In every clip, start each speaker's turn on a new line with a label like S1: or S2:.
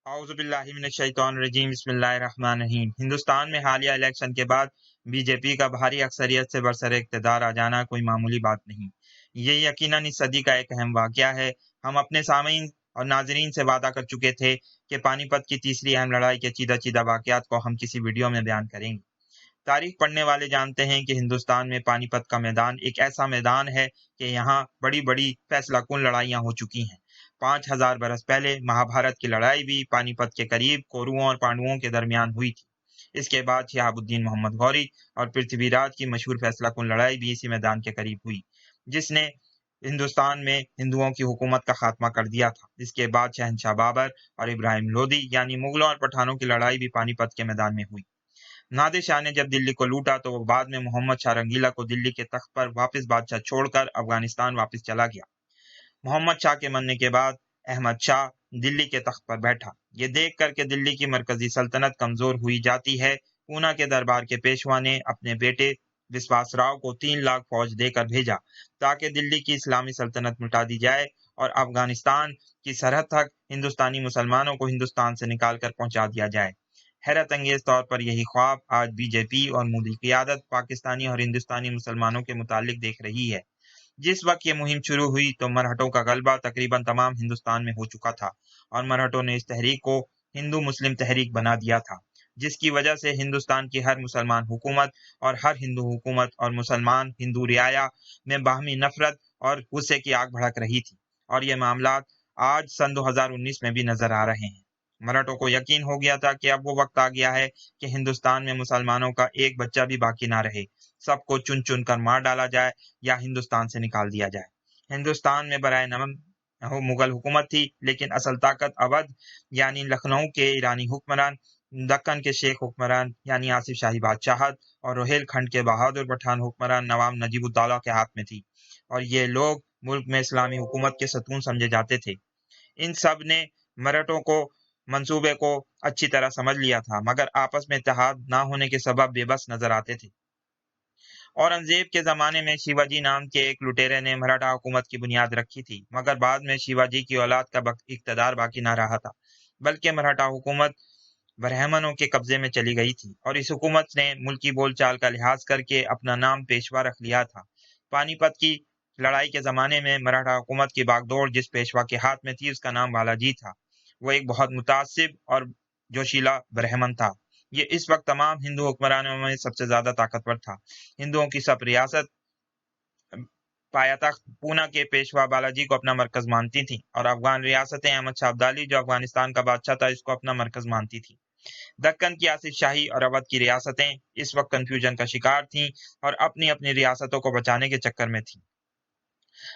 S1: औज़ुबिल्लाहिमिनश्शैतानिर्रजीम बिस्मिल्लाहिर्रहमानिर्रहीम। हिंदुस्तान में हालिया इलेक्शन के बाद बीजेपी का भारी अक्सरियत से बरसरे इक़्तिदार आ जाना कोई मामूली बात नहीं। ये यकीनन इस सदी का एक अहम वाक़या है। हम अपने सामीन और नाज़रीन से वादा कर चुके थे कि पानीपत की तीसरी अहम लड़ाई के चीदा चीदा वाक़यात को हम किसी वीडियो में बयान करेंगे। तारीख पढ़ने वाले जानते हैं कि हिंदुस्तान में पानीपत का मैदान एक ऐसा मैदान है कि यहाँ बड़ी बड़ी फैसला कुन लड़ाइयाँ हो चुकी हैं। 5000 बरस पहले महाभारत की लड़ाई भी पानीपत के करीब कौरवों और पांडवों के दरमियान हुई थी। इसके बाद शिहाबुद्दीन मोहम्मद गौरी और पृथ्वीराज की मशहूर फैसला कुन लड़ाई भी इसी मैदान के करीब हुई, जिसने हिंदुस्तान में हिंदुओं की हुकूमत का खात्मा कर दिया था। इसके बाद शहनशाह बाबर और इब्राहिम लोदी यानी मुगलों और पठानों की लड़ाई भी पानीपत के मैदान में हुई। नादिर शाह ने जब दिल्ली को लूटा तो वो बाद में मोहम्मद शाह रंगीला को दिल्ली के तख्त पर वापस बादशाह छोड़कर अफगानिस्तान वापस चला गया। मोहम्मद शाह के मरने के बाद अहमद शाह दिल्ली के तख्त पर बैठा। ये देख कर के दिल्ली की मरकजी सल्तनत कमजोर हुई जाती है, पूना के दरबार के पेशवा ने अपने बेटे विश्वास राव को 3 लाख फौज देकर भेजा ताकि दिल्ली की इस्लामी सल्तनत मिटा दी जाए और अफगानिस्तान की सरहद तक हिंदुस्तानी मुसलमानों को हिंदुस्तान से निकाल कर पहुंचा दिया जाए। हैरत अंगेज तौर पर यही ख्वाब आज बीजेपी और मोदी की आदत पाकिस्तानी और हिंदुस्तानी मुसलमानों के मुतालिक देख रही है। जिस वक्त ये मुहिम शुरू हुई तो मरहटों का गलबा तकरीबन तमाम हिंदुस्तान में हो चुका था और मरहटों ने इस तहरीक को हिंदू मुस्लिम तहरीक बना दिया था, जिसकी वजह से हिंदुस्तान की हर मुसलमान हुकूमत और हर हिंदू हुकूमत और मुसलमान हिंदू रियाया में बाहमी नफरत और गुस्से की आग भड़क रही थी। और ये मामला आज सन 2019 में भी नजर आ रहे हैं। मराठों को यकीन हो गया था कि अब वो वक्त आ गया है कि हिंदुस्तान में मुसलमानों का एक बच्चा भी बाकी ना रहे, सबको चुन चुन कर मार डाला जाए या हिंदुस्तान से निकाल दिया जाए। हिंदुस्तान में बराए नमन मुगल हुकूमत थी, लेकिन असल ताकत अवध यानी लखनऊ के ईरानी हुक्मरान, दक्कन के शेख हुक्मरान यानी आसिफ शाही बादशाहत और रोहेलखंड के बहादुर पठान हुक्मरान नवाब नजीबुद्दौला के हाथ में थी और ये लोग मुल्क में इस्लामी हुकूमत के सतून समझे जाते थे। इन सब ने मराठों को मंसूबे को अच्छी तरह समझ लिया था, मगर आपस में इत्तेहाद ना होने के सबब बेबस नजर आते थे। औरंगजेब के जमाने में शिवाजी नाम के एक लुटेरे ने मराठा हुकूमत की बुनियाद रखी थी, मगर बाद में शिवाजी की औलाद का इख्तदार बाकी ना रहा था, बल्कि मराठा हुकूमत ब्राह्मणों के कब्जे में चली गई थी और इस हुकूमत ने मुल्की बोलचाल का लिहाज करके अपना नाम पेशवा रख लिया था। पानीपत की लड़ाई के जमाने में मराठा हुकूमत की बागडोर जिस पेशवा के हाथ में थी उसका नाम बालाजी था। वो एक बहुत मुतासिब और जोशीला ब्राह्मण था। ये इस वक्त तमाम हिंदू हुक्मरानों में सबसे ज्यादा ताकतवर था। हिंदुओं की सब रियासत पायातख्त पूना के पेशवा बालाजी को अपना मरकज मानती थी और अफगान रियासतें अहमद शाह अब्दाली जो अफगानिस्तान का बादशाह था इसको अपना मरकज मानती थी। दक्कन की आसिफ शाही और अवध की रियासतें इस वक्त कंफ्यूजन का शिकार थीं और अपनी अपनी रियासतों को बचाने के चक्कर में थीं।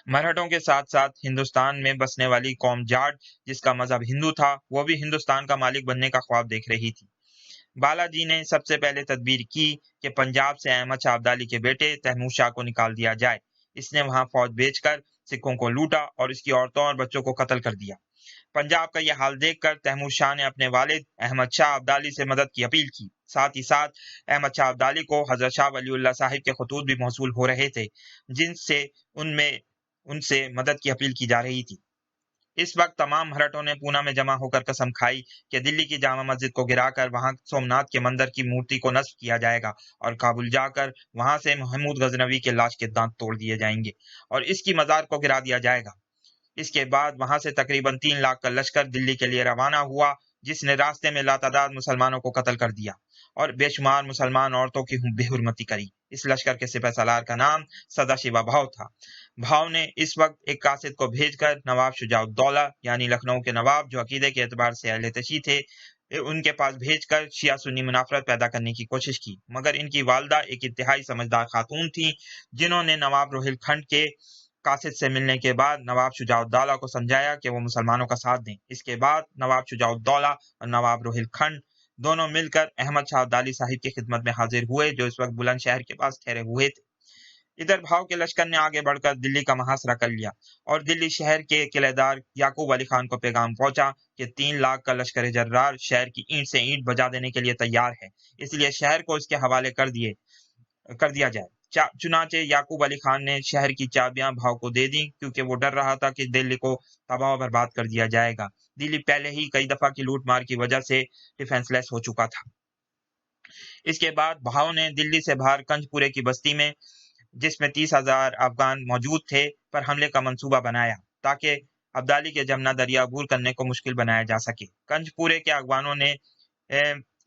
S1: मराठों के साथ साथ हिंदुस्तान में बसने वाली कौम जाट जिसका मजहब हिंदू था वो भी हिंदुस्तान का मालिक बनने का ख्वाब देख रही थी। बालाजी ने सबसे पहले तदबीर की कि पंजाब से अहमद शाह अब्दाली के बेटे तैमूर शाह को निकाल दिया जाए। इसने वहां फौज भेजकर सिखों को लूटा और इसकी औरतों और बच्चों को कत्ल कर दिया। पंजाब का यह हाल देखकर तैमूर शाह ने अपने वालिद अहमद शाह अब्दाली से मदद की अपील की। साथ ही साथ अहमद शाह अब्दाली को हजरत शाह वलीउल्लाह साहिब के खतूत भी मौसूल हो रहे थे, जिनसे उनसे मदद की अपील की जा रही थी। इस वक्त तमाम मराठों ने पूना में जमा होकर कसम खाई कि दिल्ली की जामा मस्जिद को गिराकर वहां सोमनाथ के मंदिर की मूर्ति को नस्ब किया जाएगा और काबुल जाकर वहां से महमूद गजनवी के लाश के दांत तोड़ दिए जाएंगे और इसकी मजार को गिरा दिया जाएगा। इसके बाद वहां से तकरीबन 3 लाख का लश्कर दिल्ली के लिए रवाना हुआ, जिसने रास्ते में लातादाद मुसलमानों को कत्ल कर दिया और बेशुमार मुसलमान औरतों की बेहुरमती करी। इस लश्कर के सिपह सालार का नाम सदाशिवा भाव था। भाव ने इस वक्त एक कासिद को भेजकर नवाब शुजाउद्दौला यानी लखनऊ के नवाब जो अकीदे के एतबार से अहले तशी थे उनके पास भेजकर शिया सुन्नी मुनाफरत पैदा करने की कोशिश की, मगर इनकी वालदा एक इंतहाई समझदार खातून थी जिन्होंने नवाब रोहिलखंड के कासिद से मिलने के बाद नवाब शुजाउद्दौला को समझाया कि वो मुसलमानों का साथ दें। इसके बाद नवाब शुजाउद्दौला और नवाब रोहिलखंड दोनों मिलकर अहमद शाह अब्दाली साहिब की खिदमत में हाजिर हुए जो इस वक्त बुलंदशहर के पास ठहरे हुए थे। इधर भाव के लश्कर ने आगे बढ़कर दिल्ली का मुहासरा कर लिया और दिल्ली शहर के किलेदार याकूब अली खान को पैगाम पहुंचा कि 3 लाख का लश्कर जर्रार शहर की ईंट से ईंट बजा देने के लिए तैयार है, इसलिए शहर को इसके हवाले कर दिया जाए। चुनाचे याकूब अली खान ने शहर की चाबियां भाव को दे दी क्योंकि वो डर रहा था कि दिल्ली को तबाह बर्बाद कर दिया जाएगा। दिल्ली पहले ही कई दफा की लूट मार की वजह से डिफेंसलेस हो चुका था। इसके बाद भाव ने दिल्ली से बाहर कंजपुरे की बस्ती में, जिसमें 30,000 अफगान मौजूद थे, पर हमले का मंसूबा बनाया ताकि अब्दाली के जमुना दरिया अबूर करने को मुश्किल बनाया जा सके। कंजपुरे के अफगानों ने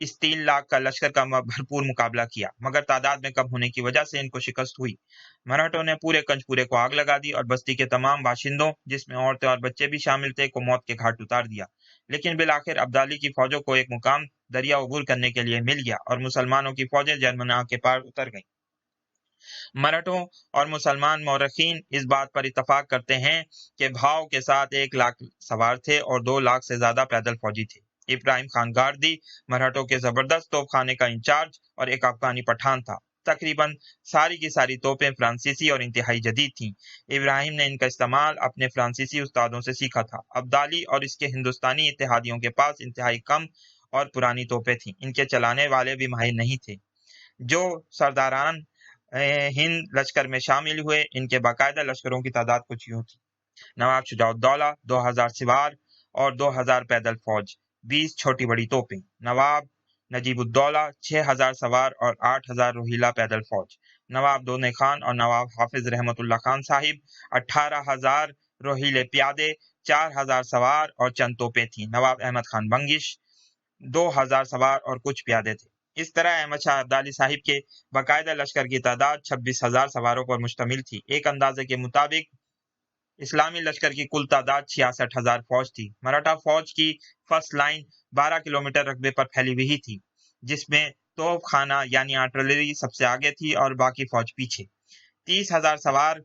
S1: इस 3 लाख का लश्कर का भरपूर मुकाबला किया, मगर तादाद में कम होने की वजह से इनको शिकस्त हुई। मराठों ने पूरे कंजपुरे को आग लगा दी और बस्ती के तमाम बाशिंदों, जिसमें औरतें और बच्चे भी शामिल थे, को मौत के घाट उतार दिया। लेकिन बिलाखिर अब्दाली की फौजों को एक मुकाम दरिया अबूर करने के लिए मिल गया और मुसलमानों की फौजें जमुना के पार उतर गईं। मराठों और मुसलमान मौरखीन इस बात पर इत्तफाक करते हैं कि भाव के साथ 1 लाख सवार थे और 2 लाख से ज्यादा पैदल फौजी थे। इब्राहिम खान गार्दी मराठों के जबरदस्त तोपखाने का इंचार्ज और एक अफगानी पठान था। तकरीबन सारी की सारी तोपें फ्रांसीसी और इंतहाई जदीद थीं। इब्राहिम ने इनका इस्तेमाल अपने फ्रांसीसी उस्तादों से सीखा था। अब्दाली और इसके हिंदुस्तानी इत्तेहादियों के पास इंतहाई कम और पुरानी तोपें थीं। इनके चलाने वाले भी माहिर नहीं थे। जो सरदारान हिंद लश्कर में शामिल हुए, इनके बाकायदा लश्करों की तादाद कुछ यूं थी: नवाब शुजाउद्दौला 2000 सिवार और 2000 पैदल फौज, 20 छोटी बड़ी तोपें; नवाब नजीबुद्दौला 6000 सवार और 8000 रोहिला पैदल फौज; नवाब दोने खान और नवाब हाफिज रहमतुल्लाह खान साहिब 18,000 रोहिले प्यादे, 4000 सवार और चंद तोपें थीं; नवाब अहमद खान बंगिश 2000 सवार और कुछ प्यादे थे। इस तरह अहमद शाह अब्दाली साहिब के बाकायदा लश्कर की तादाद 26,000 सवारों पर मुश्तमिल थी। एक अंदाजे के मुताबिक इस्लामी लश्कर की कुल तादाद 66,000 फौज थी। मराठा फौज की फर्स्ट लाइन 12 किलोमीटर रकबे पर फैली हुई थी, जिसमें तोप खाना यानी आर्टिलरी सबसे आगे थी और बाकी फौज पीछे। 30,000 सवार,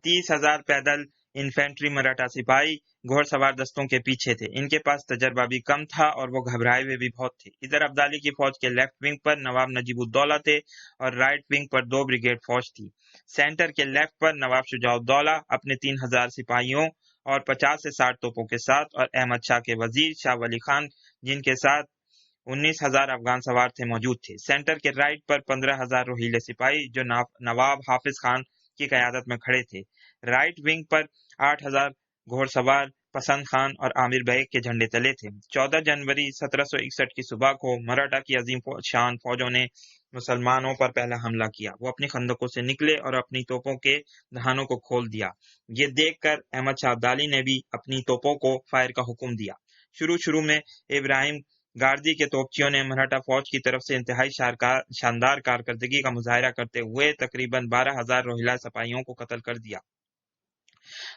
S1: 30,000 पैदल इन्फेंट्री मराठा सिपाही घोड़सवार दस्तों के पीछे थे। इनके पास तजर्बा भी कम था और वो घबराए हुए भी बहुत थे। इधर अब्दाली की फौज के लेफ्ट विंग पर नवाब नजीबुद्दौला थे और राइट विंग पर 2 ब्रिगेड फौज थी। सेंटर के लेफ्ट पर नवाब शुजाउद्दौला अपने 3,000 सिपाहियों और 50 से 60 तोपों के साथ, और अहमद शाह के वजीर शाह वली खान, जिनके साथ 19,000 अफगान सवार थे, मौजूद थे। सेंटर के राइट पर 15,000 रोहिले सिपाही जो नवाब हाफिज खान की क़यादत में खड़े थे। राइट विंग पर 8,000 घोड़सवार पसंद खान और आमिर बेग के झंडे तले थे। 14 जनवरी 1761 की सुबह को मराठा की अजीम शान फौजों ने मुसलमानों पर पहला हमला किया। वो अपनी खंदकों से निकले और अपनी तोपों के दहानों को खोल दिया। ये देखकर अहमद शाह अब्दाली ने भी अपनी तोपों को फायर का हुक्म दिया। शुरू में इब्राहिम गार्दी के तोपचियों ने मराठा फौज की तरफ से इंतहाई शानदार कारकर्दगी का मुजाहरा करते हुए तकरीबन 12,000 रोहिला सिपाहियों को कत्ल कर दिया।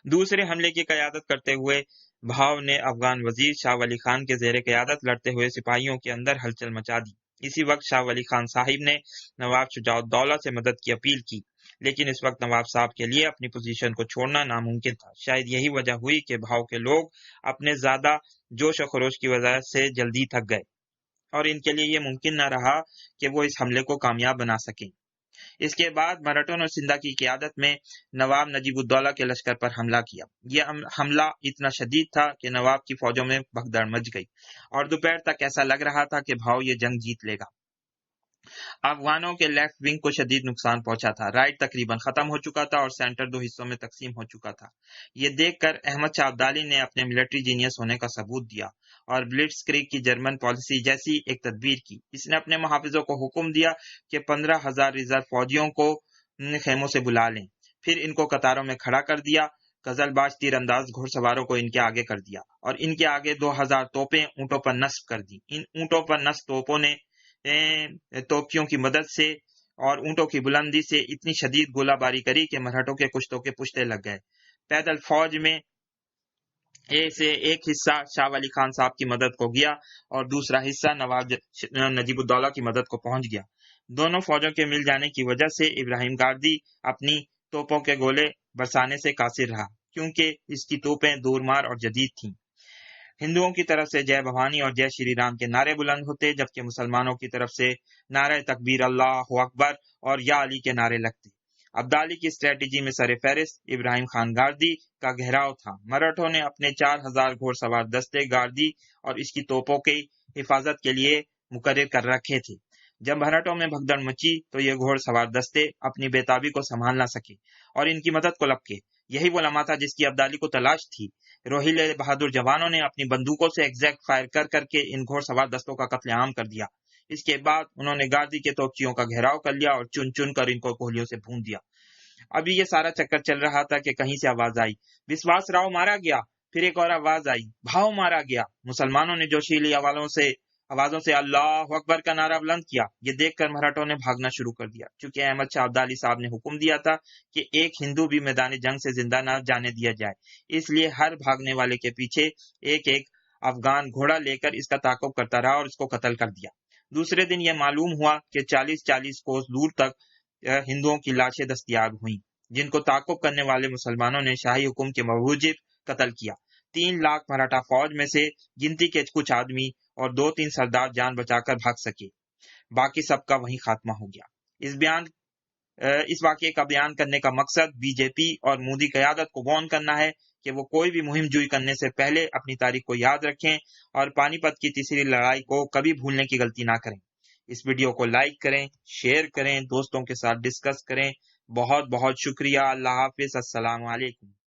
S1: दूसरे हमले की क़यादत करते हुए भाव ने अफगान वजीर शाह वली खान के जेर क़यादत लड़ते हुए सिपाहियों के अंदर हलचल मचा दी। इसी वक्त शाह वली खान साहिब ने नवाब शुजाउद्दौला से मदद की अपील की, लेकिन इस वक्त नवाब साहब के लिए अपनी पोजीशन को छोड़ना नामुमकिन था। शायद यही वजह हुई कि भाव के लोग अपने ज्यादा जोश और खरोश की वजह से जल्दी थक गए और इनके लिए यह मुमकिन न रहा कि वो इस हमले को कामयाब बना सकें। इसके बाद मराठों ने सिंधा की क़यादत में नवाब नजीबुद्दौला के लश्कर पर हमला किया। यह हमला इतना शदीद था कि नवाब की फौजों में भगदड़ मच गई और दोपहर तक ऐसा लग रहा था कि भाव ये जंग जीत लेगा। अफगानों के लेफ्ट विंग को शदीद नुकसान पहुंचा था। राइट तकरीबन खत्म हो चुका था और सेंटर 2 हिस्सों में तकसीम हो चुका था। ये देखकर अहमद शाह अब्दाली ने अपने मिलिट्री जीनियस होने का सबूत दिया और ब्लिट्जक्रीग की जर्मन पॉलिसी जैसी एक तदबीर की। इसने अपने मुहाफिजों को हुक्म दिया कि 15,000 रिजर्व फौजियों को खेमों से बुला लें। फिर इनको कतारों में खड़ा कर दिया। गजलबाज तीरंदाज घुड़सवारों को इनके आगे कर दिया और इनके आगे 2,000 तोपें ऊंटों पर नस्ब कर दी। इन ऊंटों पर नस्ब तोपों ने तोपियों की मदद से और ऊंटों की बुलंदी से इतनी शदीद गोलाबारी करी कि मराठों के कुछ तोपे पुश्ते लग गए। पैदल फौज में एक हिस्सा शाह वली खान साहब की मदद को गया और दूसरा हिस्सा नवाब नजीबुद्दौला की मदद को पहुंच गया। दोनों फौजों के मिल जाने की वजह से इब्राहिम गार्दी अपनी तोपों के गोले बरसाने से कासिर रहा, क्योंकि इसकी तोपें दूरमार और जदीद थीं। हिंदुओं की तरफ से जय भवानी और जय श्री राम के नारे बुलंद होते, जबकि मुसलमानों की तरफ से नारे तकबीर, अल्लाहु अकबर और या अली के नारे लगते। अब्दाली की स्ट्रेटजी में सर फहरिस्त इब्राहिम खान गार्दी का घेराव था। मराठों ने अपने 4,000 घोड़सवार दस्ते गार्दी और इसकी तोपों की हिफाजत के लिए मुकर्रर कर रखे थे। जब मराठों में भगदड़ मची तो ये घोड़सवार दस्ते अपनी बेताबी को संभाल न सके और इनकी मदद को लपके। یہی وہ لمحہ تھا جس کی ابدالی کو تلاش تھی۔ روہیلے بہادر جوانوں نے اپنی بندوقوں سے ایگزیکٹ فائر کر کر کے ان گھوڑ سوار دستوں کا قتل عام کر دیا۔ اس کے بعد انہوں نے گاردی کے توپچیوں کا گھیراؤ کر لیا اور چن چن کر ان کو گولیوں سے بھون دیا۔ ابھی یہ سارا چکر چل رہا تھا کہ کہیں سے آواز آئی، وشواس راؤ مارا گیا۔ پھر ایک اور آواز آئی، بھاؤ مارا گیا۔ مسلمانوں نے جوشیلی آوازوں سے اللہ اکبر کا نعرہ بلند کیا۔ یہ دیکھ کر مراٹھوں نے بھاگنا شروع کر دیا، چونکہ احمد شاہ ابدالی صاحب نے حکم دیا تھا کہ ایک ہندو بھی میدان جنگ سے زندہ نہ جانے دیا جائے، اس لیے ہر بھاگنے والے کے پیچھے ایک ایک افغان گھوڑا لے کر اس کا تعاقب کرتا رہا اور اس کو قتل کر دیا۔ دوسرے دن یہ معلوم ہوا کہ 40 کوس دور تک ہندوؤں کی لاشیں دستیاب ہوئیں، جن کو تعاقب کرنے والے مسلمانوں نے شاہی حکم کے موجب قتل کیا۔ 3 لاکھ مراٹھا فوج میں سے گنتی کے کچھ آدمی اور 2-3 سردار جان بچا کر بھاگ سکے، باقی سب کا وہیں خاتمہ ہو گیا۔ اس واقعے کا بیان کرنے کا مقصد بی جے پی اور مودی قیادت کو وارن کرنا ہے کہ وہ کوئی بھی مہم جوئی کرنے سے پہلے اپنی تاریخ کو یاد رکھیں اور پانی پت کی تیسری لڑائی کو کبھی بھولنے کی غلطی نہ کریں۔ اس ویڈیو کو لائک کریں، شیئر کریں، دوستوں کے ساتھ ڈسکس کریں۔ بہت بہت شکریہ۔ اللہ حافظ۔ السلام علیکم۔